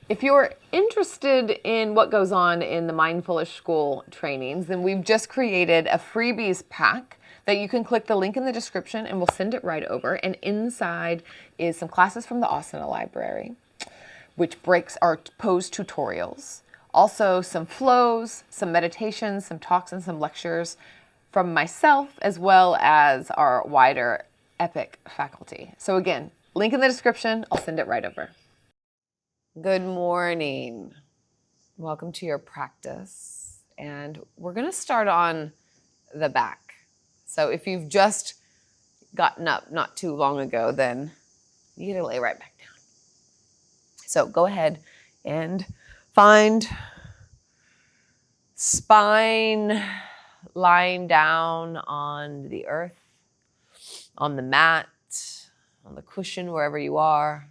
If you're interested in what goes on in the Mindfulish School trainings, then we've just created a freebies pack that you can click the link in the description and we'll send it right over. And inside is some classes from the Asana library, which breaks our pose tutorials. Also some flows, some meditations, some talks, and some lectures from myself, as well as our wider EPIC faculty. So again, link in the description, I'll send it right over. Good morning. Welcome to your practice. And we're gonna start on the back. So if you've just gotten up not too long ago, then you gotta lay right back down. So go ahead and find spine lying down on the earth, on the mat, on the cushion, wherever you are.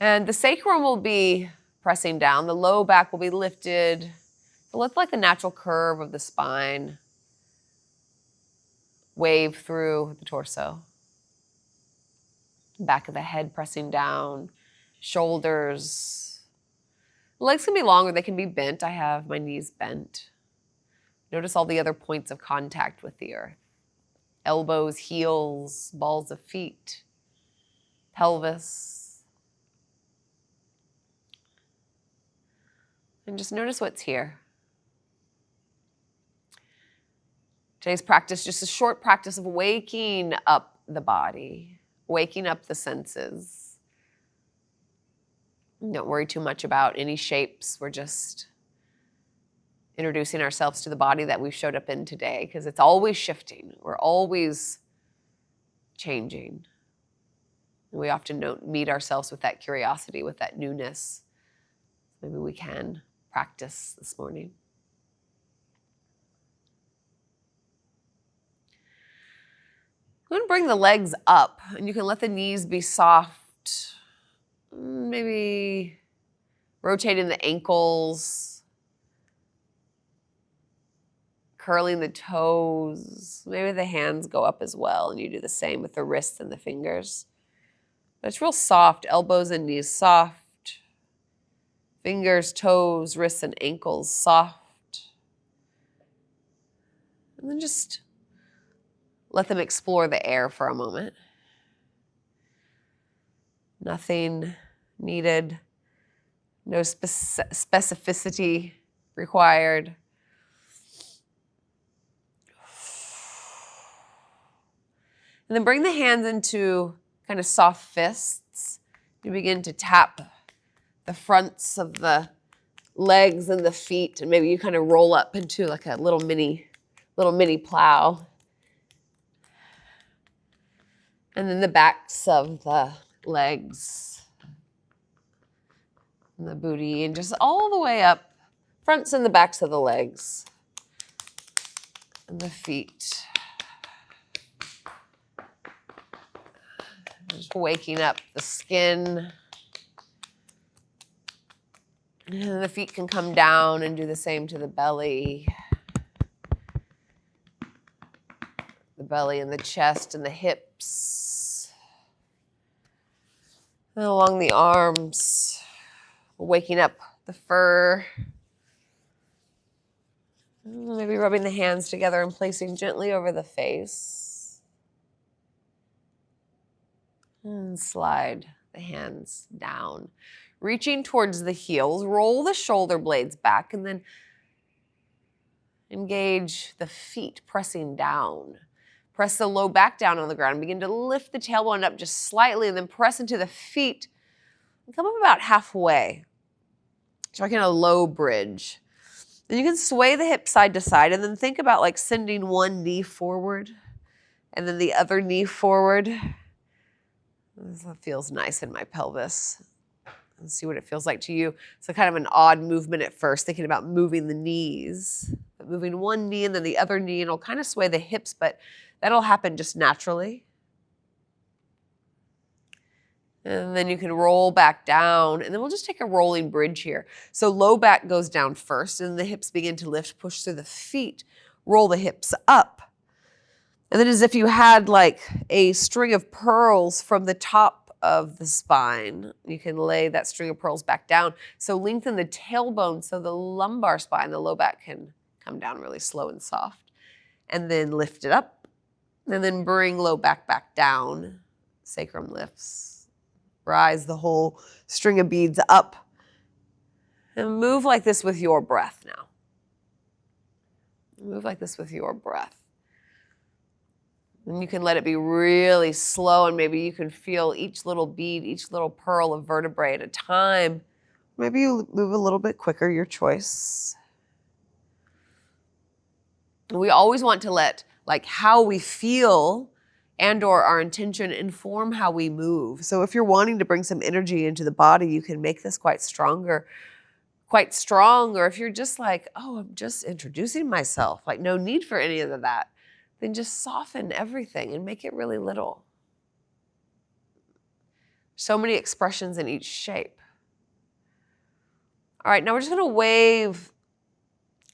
And the sacrum will be pressing down. The low back will be lifted. It looks like the natural curve of the spine. Wave through the torso. Back of the head pressing down. Shoulders. The legs can be longer. They can be bent. I have my knees bent. Notice all the other points of contact with the earth. Elbows, heels, balls of feet, pelvis. And just notice what's here. Today's practice, just a short practice of waking up the body, waking up the senses. Don't worry too much about any shapes. We're just introducing ourselves to the body that we've showed up in today, because it's always shifting. We're always changing. And we often don't meet ourselves with that curiosity, with that newness. Maybe we can practice this morning. I'm going to bring the legs up, and you can let the knees be soft. Maybe rotating the ankles, curling the toes. Maybe the hands go up as well, and you do the same with the wrists and the fingers. But it's real soft, elbows and knees soft. Fingers, toes, wrists, and ankles soft. And then just let them explore the air for a moment. Nothing needed. No specificity required. And then bring the hands into kind of soft fists. You begin to tap the fronts of the legs and the feet, and maybe you kind of roll up into like a little mini plow. And then the backs of the legs and the booty, and just all the way up, fronts and the backs of the legs and the feet. Just waking up the skin. And the feet can come down and do the same to the belly. The belly and the chest and the hips. And along the arms, waking up the fur. Maybe rubbing the hands together and placing gently over the face. And slide the hands down. Reaching towards the heels, roll the shoulder blades back, and then engage the feet, pressing down. Press the low back down on the ground. Begin to lift the tailbone up just slightly, and then press into the feet. And come up about halfway. So like in a low bridge. Then you can sway the hips side to side, and then think about like sending one knee forward, and then the other knee forward. This feels nice in my pelvis. And see what it feels like to you. So kind of an odd movement at first, thinking about moving the knees. But moving one knee and then the other knee, and it'll kind of sway the hips, but that'll happen just naturally. And then you can roll back down, and then we'll just take a rolling bridge here. So low back goes down first, and the hips begin to lift, push through the feet, roll the hips up. And then as if you had like a string of pearls from the top of the spine. You can lay that string of pearls back down. So lengthen the tailbone so the lumbar spine, the low back, can come down really slow and soft. And then lift it up. And then bring low back down. Sacrum lifts. Rise the whole string of beads up. And move like this with your breath now. Move like this with your breath. And you can let it be really slow, and maybe you can feel each little bead, each little pearl of vertebrae at a time. Maybe you move a little bit quicker, your choice. And we always want to let how we feel and or our intention inform how we move. So if you're wanting to bring some energy into the body, you can make this quite strong. Or if you're just oh, I'm just introducing myself, no need for any of that, then just soften everything and make it really little. So many expressions in each shape. All right, now we're just gonna wave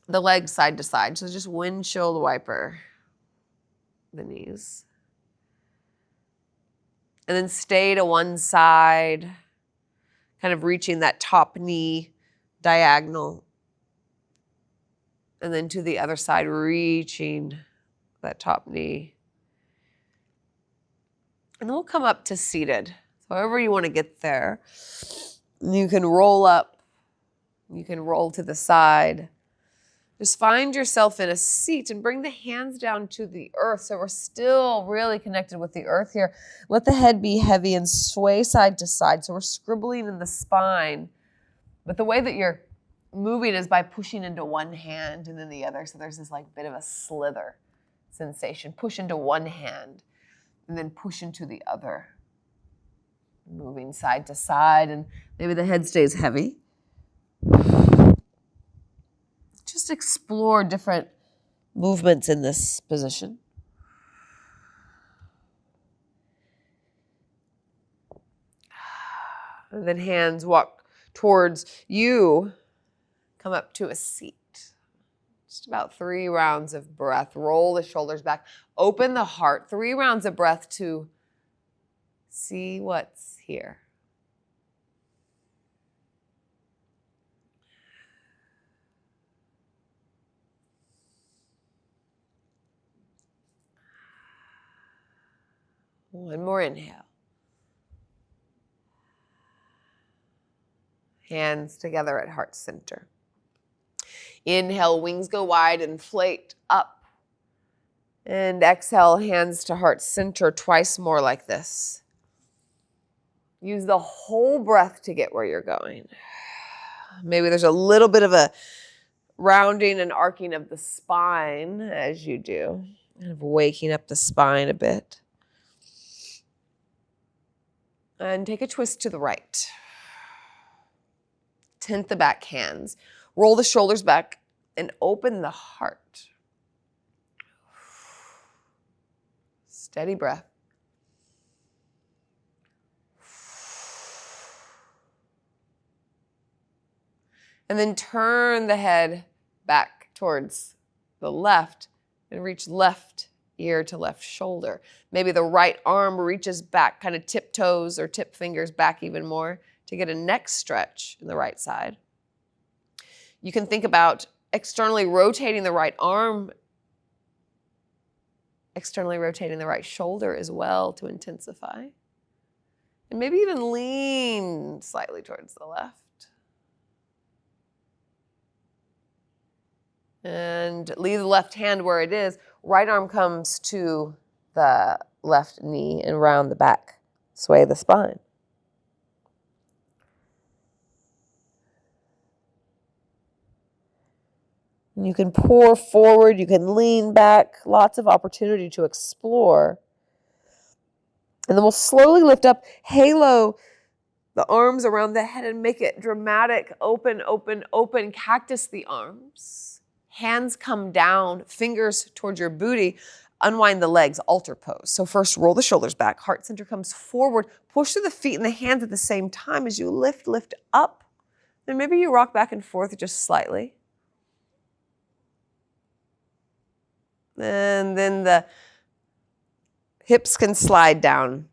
the legs side to side. So just windshield wiper the knees. And then stay to one side, kind of reaching that top knee diagonal. And then to the other side, reaching that top knee. And then we'll come up to seated. So however you want to get there. You can roll up. You can roll to the side. Just find yourself in a seat and bring the hands down to the earth. So we're still really connected with the earth here. Let the head be heavy and sway side to side. So we're scribbling in the spine. But the way that you're moving is by pushing into one hand and then the other. So there's this bit of a slither sensation. Push into one hand and then push into the other. Moving side to side, and maybe the head stays heavy. Just explore different movements in this position. And then hands walk towards you. Come up to a seat. Just about 3 rounds of breath. Roll the shoulders back. Open the heart. 3 rounds of breath to see what's here. One more inhale. Hands together at heart center. Inhale, wings go wide, inflate up. And exhale, hands to heart center twice more like this. Use the whole breath to get where you're going. Maybe there's a little bit of a rounding and arcing of the spine as you do. Kind of waking up the spine a bit. And take a twist to the right. Tent the back hands. Roll the shoulders back and open the heart. Steady breath. And then turn the head back towards the left and reach left ear to left shoulder. Maybe the right arm reaches back, kind of tiptoes or tip fingers back even more to get a neck stretch in the right side. You can think about externally rotating the right arm, externally rotating the right shoulder as well to intensify. And maybe even lean slightly towards the left. And leave the left hand where it is. Right arm comes to the left knee and round the back. Sway the spine. You can pour forward, you can lean back, lots of opportunity to explore. And then we'll slowly lift up, halo the arms around the head and make it dramatic, open, open, open, cactus the arms. Hands come down, fingers towards your booty, unwind the legs, altar pose. So first roll the shoulders back, heart center comes forward, push through the feet and the hands at the same time as you lift up. Then maybe you rock back and forth just slightly. And then the hips can slide down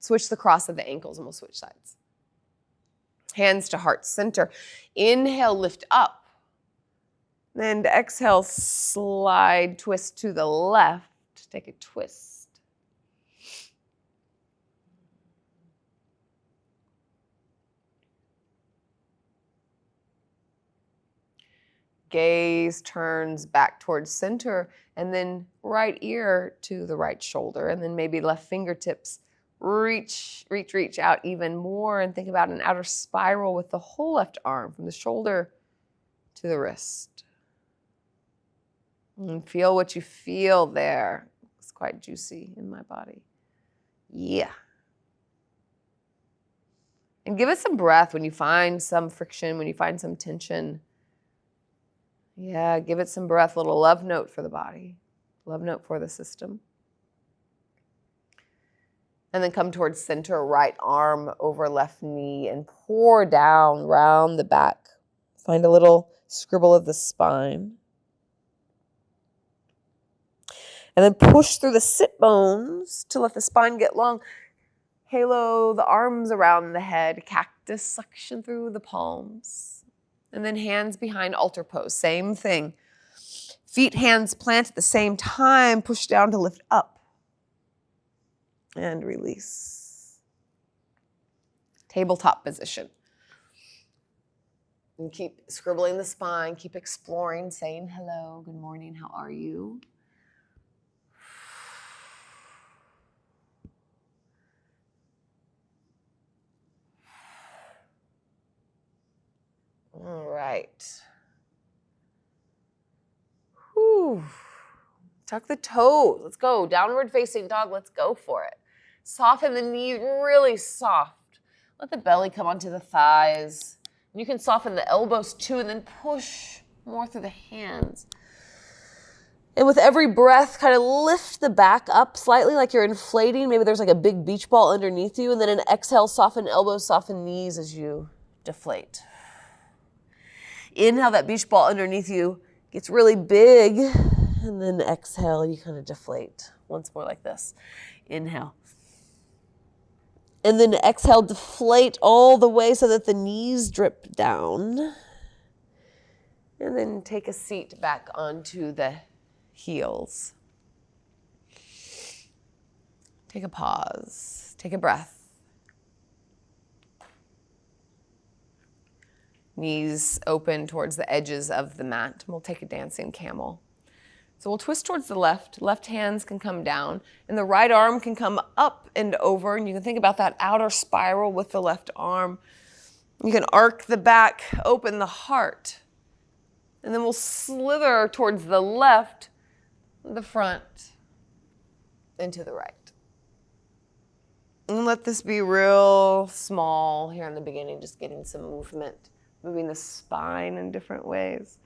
Switch the cross of the ankles and we'll switch sides. Hands to heart center. Inhale, lift up. Then to exhale, slide, twist to the left. Take a twist. Gaze turns back towards center, and then right ear to the right shoulder, and then maybe left fingertips reach out even more, and think about an outer spiral with the whole left arm from the shoulder to the wrist. And feel what you feel there. It's quite juicy in my body. Yeah. And give it some breath when you find some friction, when you find some tension. Yeah, give it some breath, a little love note for the body, love note for the system. And then come towards center, right arm over left knee, and pour down, round the back. Find a little scribble of the spine. And then push through the sit bones to let the spine get long. Halo the arms around the head, cactus suction through the palms. And then hands behind altar pose, same thing. Feet, hands plant at the same time, push down to lift up. And release. Tabletop position. And keep scribbling the spine, keep exploring, saying hello, good morning, how are you? All right. Whew. Tuck the toes. Let's go. Downward facing dog. Let's go for it. Soften the knees really soft. Let the belly come onto the thighs. You can soften the elbows too, and then push more through the hands. And with every breath, kind of lift the back up slightly like you're inflating. Maybe there's like a big beach ball underneath you. And then an exhale, soften elbows, soften knees as you deflate. Inhale, that beach ball underneath you gets really big. And then exhale, you kind of deflate. Once more like this. Inhale. And then exhale, deflate all the way so that the knees drip down. And then take a seat back onto the heels. Take a pause. Take a breath. Knees open towards the edges of the mat. We'll take a dancing camel. So we'll twist towards the left. Left hands can come down, and the right arm can come up and over. And you can think about that outer spiral with the left arm. You can arc the back, open the heart. And then we'll slither towards the left, the front, and to the right. And let this be real small here in the beginning, just getting some movement. Moving the spine in different ways.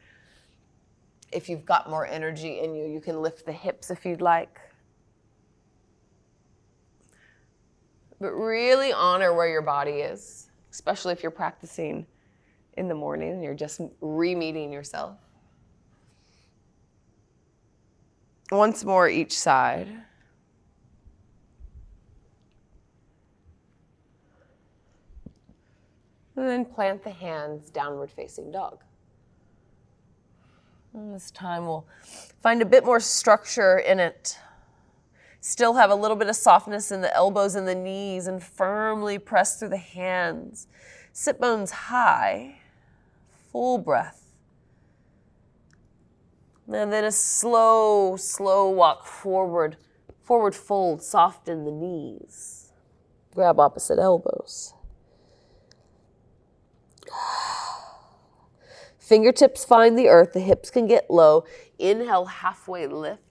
If you've got more energy in you, you can lift the hips if you'd like. But really honor where your body is, especially if you're practicing in the morning and you're just re-meeting yourself. Once more each side. And then plant the hands, downward facing dog. And this time we'll find a bit more structure in it. Still have a little bit of softness in the elbows and the knees, and firmly press through the hands. Sit bones high, full breath. And then a slow walk forward. Forward fold, soften the knees. Grab opposite elbows. Fingertips find the earth, the hips can get low. Inhale, halfway lift,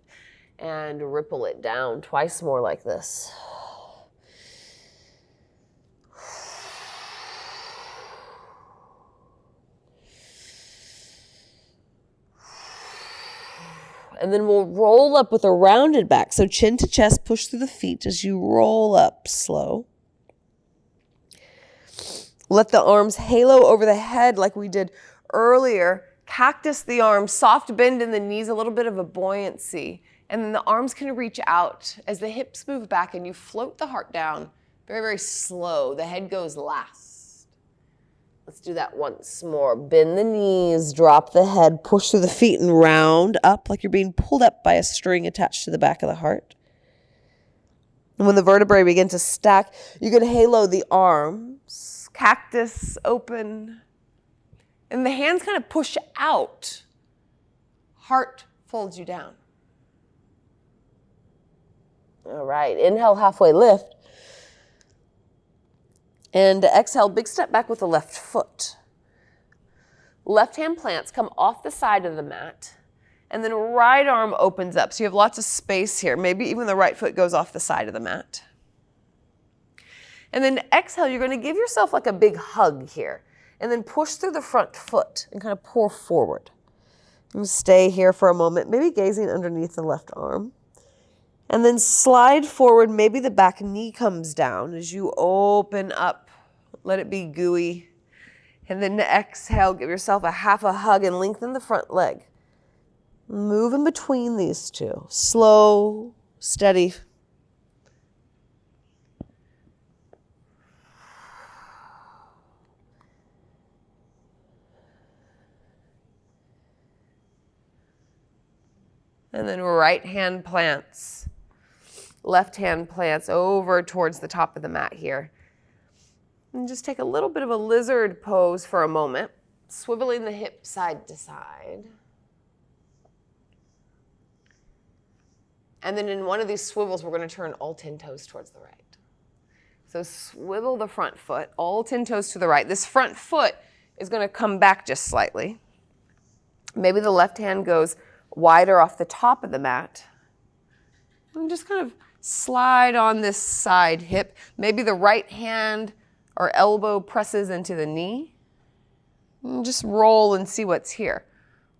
and ripple it down twice more like this. And then we'll roll up with a rounded back. So chin to chest, push through the feet as you roll up slow. Let the arms halo over the head like we did earlier. Cactus the arms, soft bend in the knees, a little bit of a buoyancy. And then the arms can reach out as the hips move back and you float the heart down Very, very slow. The head goes last. Let's do that once more. Bend the knees, drop the head, push through the feet and round up like you're being pulled up by a string attached to the back of the heart. And when the vertebrae begin to stack, you can halo the arms, cactus open, and the hands kind of push out. Heart folds you down. All right, inhale, halfway lift. And exhale, big step back with the left foot. Left hand plants come off the side of the mat, and then right arm opens up. So you have lots of space here. Maybe even the right foot goes off the side of the mat. And then exhale, you're going to give yourself like a big hug here, and then push through the front foot and kind of pour forward. And stay here for a moment, maybe gazing underneath the left arm. And then slide forward, maybe the back knee comes down as you open up. Let it be gooey. And then exhale, give yourself a half a hug and lengthen the front leg. Move in between these two. Slow, steady. And then right hand plants. Left hand plants over towards the top of the mat here. And just take a little bit of a lizard pose for a moment, swiveling the hip side to side. And then in one of these swivels, we're going to turn all 10 toes towards the right. So swivel the front foot, all 10 toes to the right. This front foot is going to come back just slightly. Maybe the left hand goes wider off the top of the mat. And just kind of slide on this side hip. Maybe the right hand or elbow presses into the knee. And just roll and see what's here.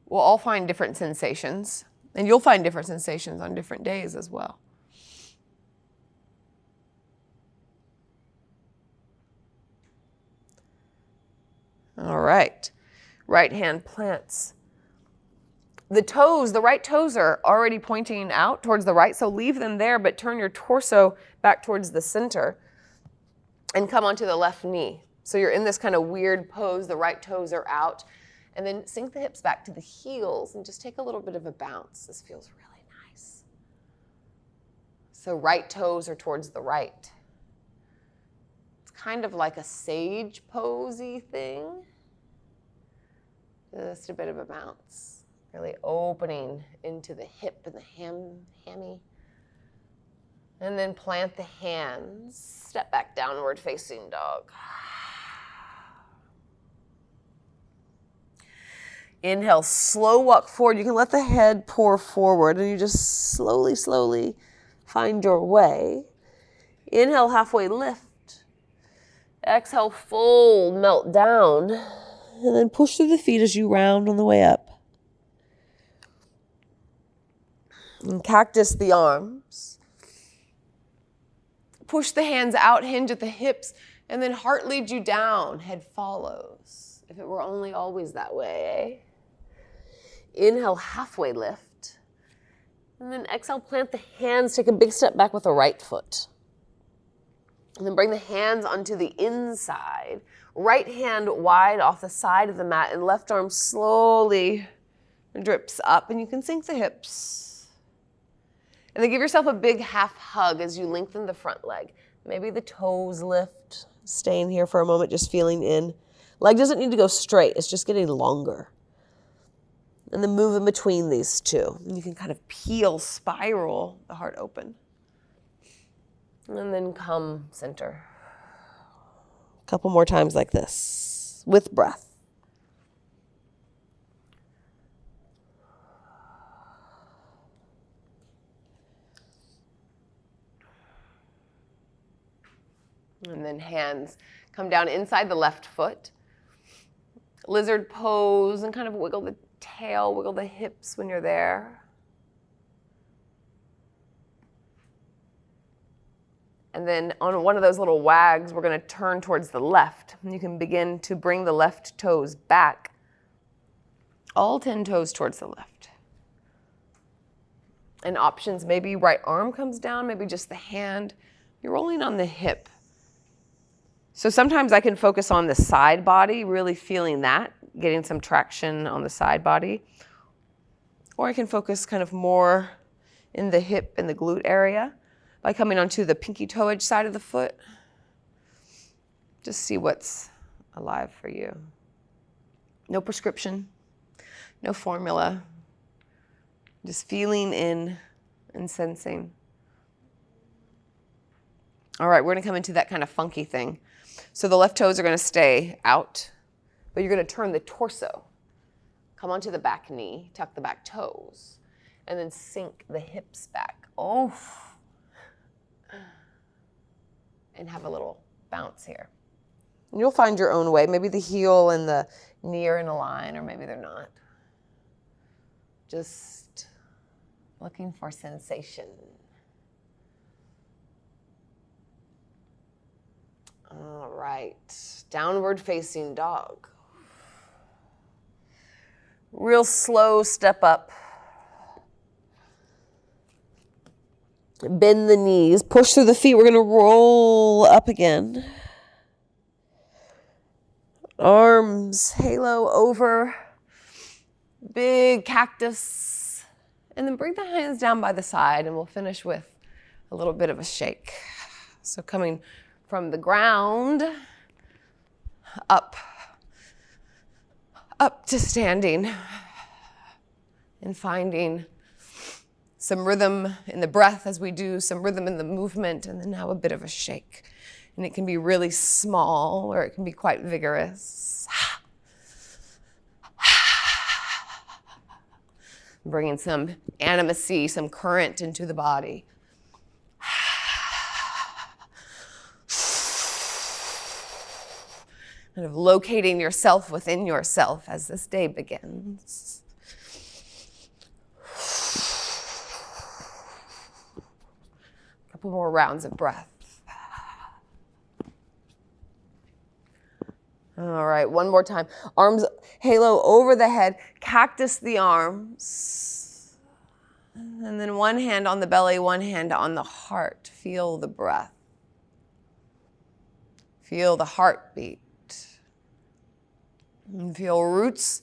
We'll all find different sensations. And you'll find different sensations on different days as well. All right. Right hand plants. The toes, the right toes are already pointing out towards the right, so leave them there, but turn your torso back towards the center and come onto the left knee. So you're in this kind of weird pose, the right toes are out, and then sink the hips back to the heels and just take a little bit of a bounce. This feels really nice. So right toes are towards the right. It's kind of like a sage posey thing. Just a bit of a bounce. Really opening into the hip and the hammy. And then plant the hands. Step back downward facing dog. Inhale, slow walk forward. You can let the head pour forward and you just slowly, slowly find your way. Inhale, halfway lift. Exhale, fold, melt down. And then push through the feet as you round on the way up. And cactus the arms. Push the hands out, hinge at the hips, and then heart leads you down, head follows. If it were only always that way, eh? Inhale, halfway lift. And then exhale, plant the hands, take a big step back with the right foot. And then bring the hands onto the inside. Right hand wide off the side of the mat, and left arm slowly drips up, and you can sink the hips. And then give yourself a big half hug as you lengthen the front leg. Maybe the toes lift. Staying here for a moment, just feeling in. Leg doesn't need to go straight. It's just getting longer. And then move in between these two. And you can kind of peel, spiral the heart open. And then come center. A couple more times like this with breath. And then hands come down inside the left foot. Lizard pose and kind of wiggle the tail, wiggle the hips when you're there. And then on one of those little wags, we're going to turn towards the left. And you can begin to bring the left toes back. All 10 toes towards the left. And options, maybe right arm comes down, maybe just the hand. You're rolling on the hip. So sometimes I can focus on the side body, really feeling that, getting some traction on the side body. Or I can focus kind of more in the hip and the glute area by coming onto the pinky toe edge side of the foot. Just see what's alive for you. No prescription, no formula. Just feeling in and sensing. All right, we're gonna come into that kind of funky thing. So the left toes are gonna stay out, but you're gonna turn the torso. Come onto the back knee, tuck the back toes, and then sink the hips back. Oh. And have a little bounce here. And you'll find your own way. Maybe the heel and the knee are in a line, or maybe they're not. Just looking for sensation. All right, downward facing dog. Real slow step up. Bend the knees, push through the feet. We're gonna roll up again. Arms halo over, big cactus. And then bring the hands down by the side, and we'll finish with a little bit of a shake. So coming from the ground, up to standing, and finding some rhythm in the breath as we do, some rhythm in the movement, and then now a bit of a shake. And it can be really small, or it can be quite vigorous. Bringing some animacy, some current into the body. Kind of locating yourself within yourself as this day begins. A couple more rounds of breath. All right, one more time. Arms halo over the head, cactus the arms. And then one hand on the belly, one hand on the heart. Feel the breath. Feel the heartbeat. And feel roots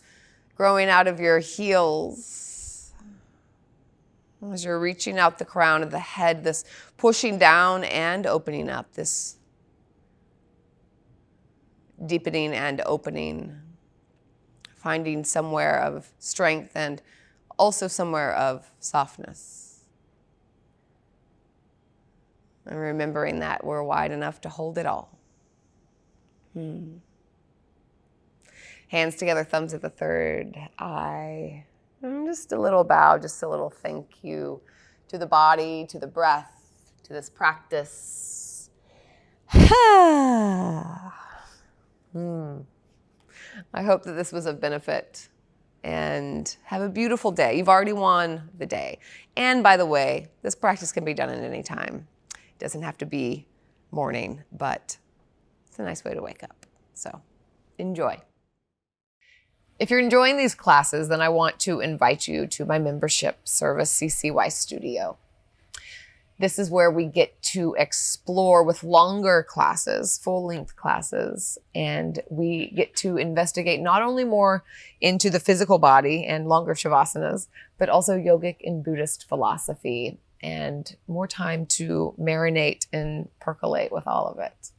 growing out of your heels. As you're reaching out the crown of the head, this pushing down and opening up, this deepening and opening, finding somewhere of strength and also somewhere of softness. And remembering that we're wide enough to hold it all. Hands together, thumbs at the third eye. And just a little bow, just a little thank you to the body, to the breath, to this practice. I hope that this was of benefit, and have a beautiful day. You've already won the day. And by the way, this practice can be done at any time. It doesn't have to be morning, but it's a nice way to wake up. So enjoy. If you're enjoying these classes, then I want to invite you to my membership service, CCY Studio. This is where we get to explore with longer classes, full-length classes, and we get to investigate not only more into the physical body and longer shavasanas, but also yogic and Buddhist philosophy, and more time to marinate and percolate with all of it.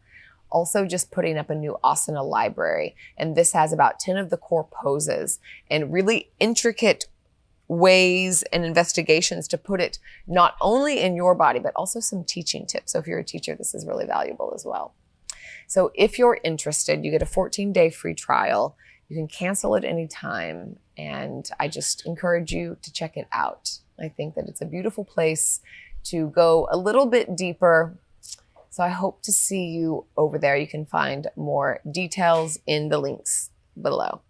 Also just putting up a new asana library, and this has about 10 of the core poses and really intricate ways and investigations to put it not only in your body, but also some teaching tips. So if you're a teacher, this is really valuable as well. So if you're interested, you get a 14-day free trial. You can cancel at any time, and I just encourage you to check it out. I think that it's a beautiful place to go a little bit deeper. So I hope to see you over there. You can find more details in the links below.